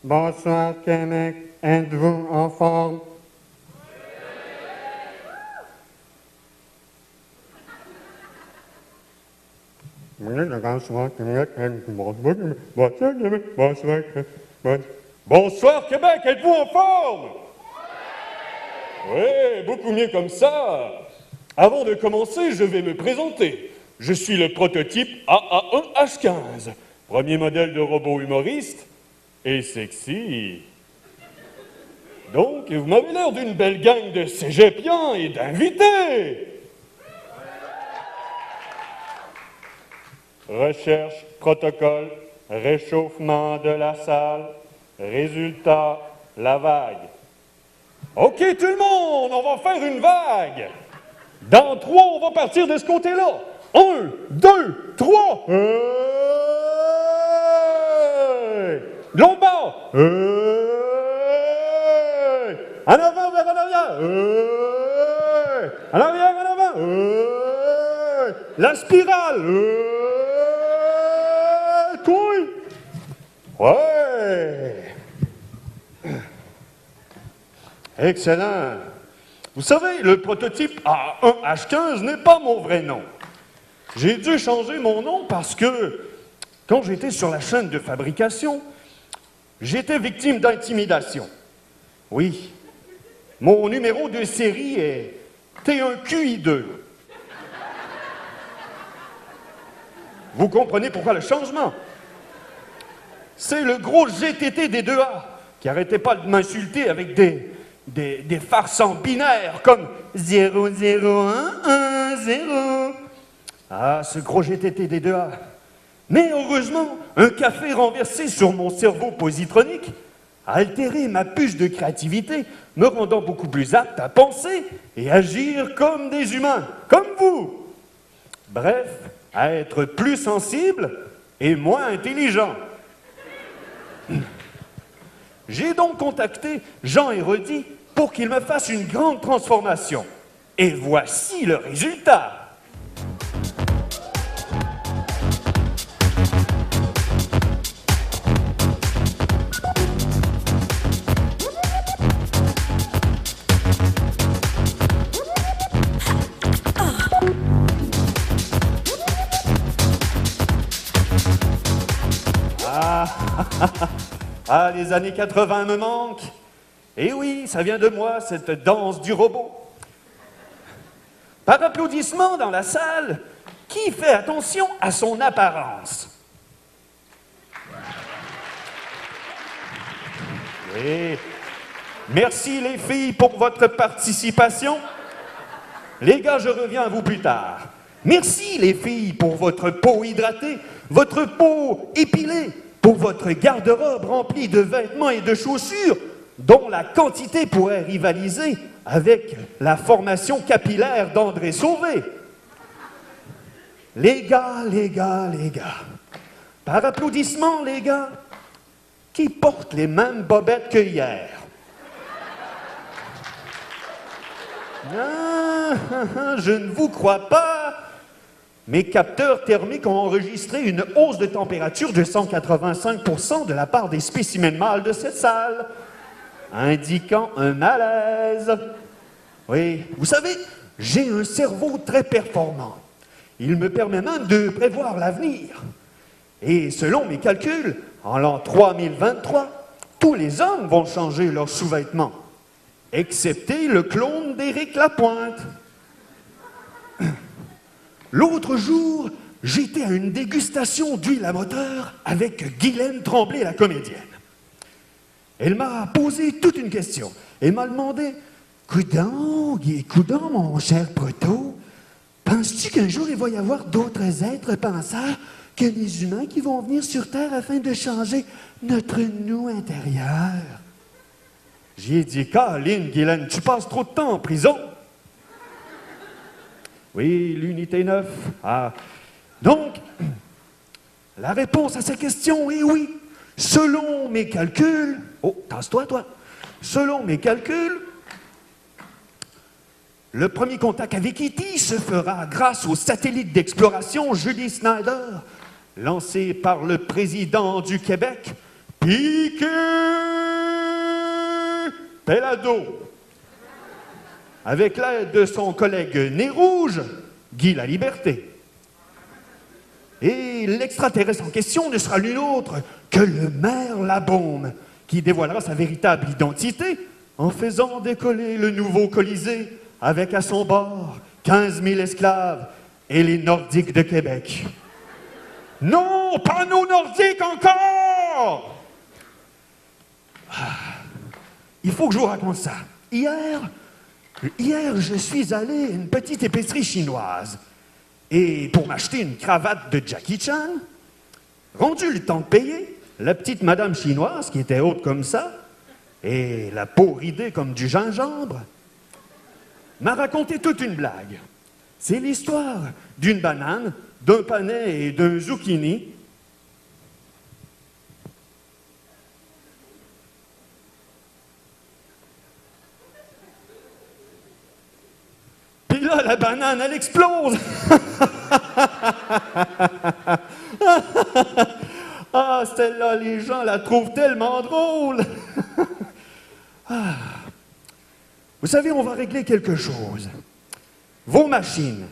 Bonsoir Québec, êtes-vous en forme? Bonsoir Québec, Bonsoir Québec, êtes-vous en forme? Oui, beaucoup mieux comme ça. Avant de commencer, je vais me présenter. Je suis le prototype AA1H15, premier modèle de robot humoriste et sexy. Donc, vous m'avez l'air d'une belle gang de cégepiens et d'invités. Recherche, protocole, réchauffement de la salle, résultat, la vague. OK, tout le monde, on va faire une vague. Dans 3, on va partir de ce côté-là. 1, 2, 3. Hey! L'autre bord. Hey! En avant, vers en arrière. Hey! En arrière, en avant. Hey! La spirale. Hey! Toi. Ouais. Excellent. Vous savez, le prototype A1H15 n'est pas mon vrai nom. J'ai dû changer mon nom parce que, quand j'étais sur la chaîne de fabrication, j'étais victime d'intimidation. Oui, mon numéro de série est T1QI2. Vous comprenez pourquoi le changement? C'est le gros GTT des 2A qui n'arrêtait pas de m'insulter avec des farces en binaire comme 0, 0, 1, 1, 0. Ah, ce gros GTT des 2A. Mais heureusement, un café renversé sur mon cerveau positronique a altéré ma puce de créativité, me rendant beaucoup plus apte à penser et agir comme des humains, comme vous. Bref, à être plus sensible et moins intelligent. J'ai donc contacté Jean Hérodi pour qu'il me fasse une grande transformation. Et voici le résultat. Ah, les années 80 me manquent. Et oui, ça vient de moi, cette danse du robot. Par applaudissement dans la salle, qui fait attention à son apparence? Oui. Merci les filles pour votre participation. Les gars, je reviens à vous plus tard. Merci les filles pour votre peau hydratée, votre peau épilée, pour votre garde-robe remplie de vêtements et de chaussures dont la quantité pourrait rivaliser avec la formation capillaire d'André Sauvé. Les gars, par applaudissement, les gars, qui portent les mêmes bobettes que hier. Je ne vous crois pas. Mes capteurs thermiques ont enregistré une hausse de température de 185% de la part des spécimens mâles de cette salle, indiquant un malaise. Oui, vous savez, j'ai un cerveau très performant. Il me permet même de prévoir l'avenir. Et selon mes calculs, en l'an 3023, tous les hommes vont changer leurs sous-vêtements, excepté le clone d'Éric Lapointe. L'autre jour, j'étais à une dégustation d'huile à moteur avec Guylaine Tremblay, la comédienne. Elle m'a posé toute une question. Elle m'a demandé « Coudon, mon cher proto, penses-tu qu'un jour il va y avoir d'autres êtres penseurs que les humains qui vont venir sur Terre afin de changer notre nous intérieur? » J'ai dit « Caroline, Guylaine, tu passes trop de temps en prison. » Oui, l'unité 9. Ah. Donc, la réponse à cette question est oui. Selon mes calculs... Oh, tasse-toi, toi. Selon mes calculs, le premier contact avec E.T. se fera grâce au satellite d'exploration Julie Snyder, lancé par le président du Québec Piqué Pelado. Avec l'aide de son collègue Nez Rouge, Guy la Liberté. Et l'extraterrestre en question ne sera nul autre que le maire Labaume, qui dévoilera sa véritable identité en faisant décoller le nouveau Colisée avec à son bord 15 000 esclaves et les Nordiques de Québec. Non, pas nos Nordiques encore! Il faut que je vous raconte ça. Hier, je suis allé à une petite épicerie chinoise. Et pour m'acheter une cravate de Jackie Chan, rendu le temps de payer, la petite madame chinoise, qui était haute comme ça, et la peau ridée comme du gingembre, m'a raconté toute une blague. C'est l'histoire d'une banane, d'un panais et d'un zucchini. Puis là, la banane, elle explose! Ah, celle-là, les gens la trouvent tellement drôle! Vous savez, on va régler quelque chose. Vos machines.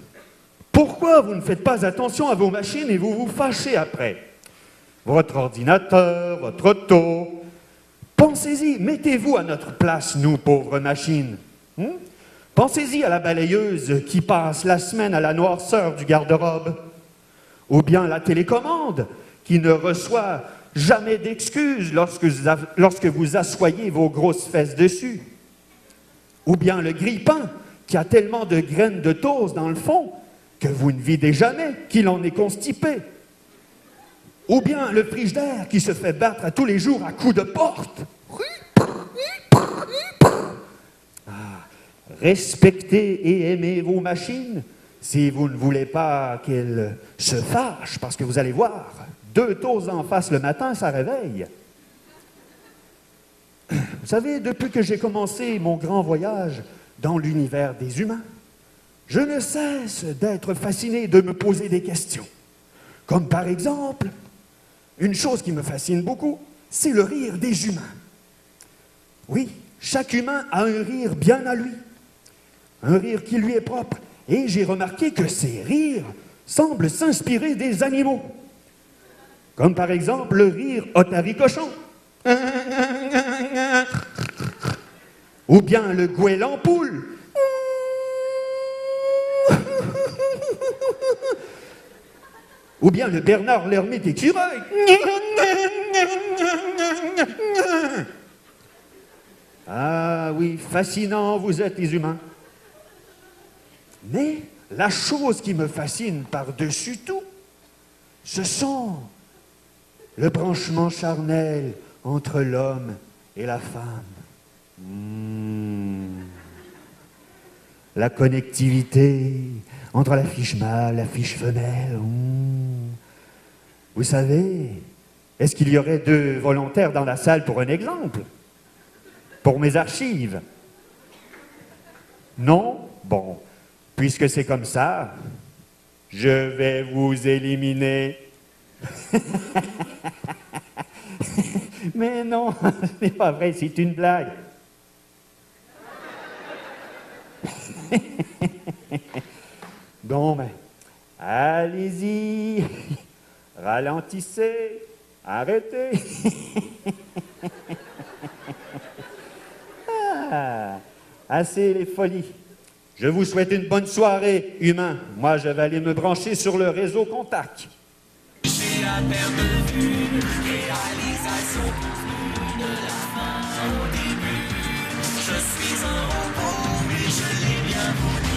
Pourquoi vous ne faites pas attention à vos machines et vous vous fâchez après? Votre ordinateur, votre auto. Pensez-y, mettez-vous à notre place, nous, pauvres machines. Pensez-y à la balayeuse qui passe la semaine à la noirceur du garde-robe. Ou bien la télécommande qui ne reçoit jamais d'excuses lorsque vous assoyez vos grosses fesses dessus. Ou bien le grille-pain qui a tellement de graines de toast dans le fond que vous ne videz jamais, qu'il en est constipé. Ou bien le frigidaire qui se fait battre à tous les jours à coups de porte. Respectez et aimez vos machines si vous ne voulez pas qu'elles se fâchent, parce que vous allez voir, 2 toasts en face le matin, ça réveille. Vous savez, depuis que j'ai commencé mon grand voyage dans l'univers des humains, je ne cesse d'être fasciné de me poser des questions. Comme par exemple, une chose qui me fascine beaucoup, c'est le rire des humains. Oui, chaque humain a un rire bien à lui, un rire qui lui est propre. Et j'ai remarqué que ces rires semblent s'inspirer des animaux. Comme par exemple le rire Otari-cochon. Ou bien le goéland poule. Ou bien le Bernard l'ermite écureuil. Ah oui, fascinant vous êtes les humains. Mais la chose qui me fascine par-dessus tout, ce sont le branchement charnel entre l'homme et la femme. La connectivité entre la fiche mâle et la fiche femelle. Vous savez, est-ce qu'il y aurait 2 volontaires dans la salle pour un exemple? Pour mes archives? Non? Bon. Puisque c'est comme ça, je vais vous éliminer. Mais non, ce n'est pas vrai, c'est une blague. Bon, ben, allez-y, ralentissez, arrêtez. Assez les folies. Je vous souhaite une bonne soirée, humains. Moi, je vais aller me brancher sur le réseau Contact. J'ai la perte de vue, réalisation de la fin au début. Je suis un robot, mais je l'ai bien voulu.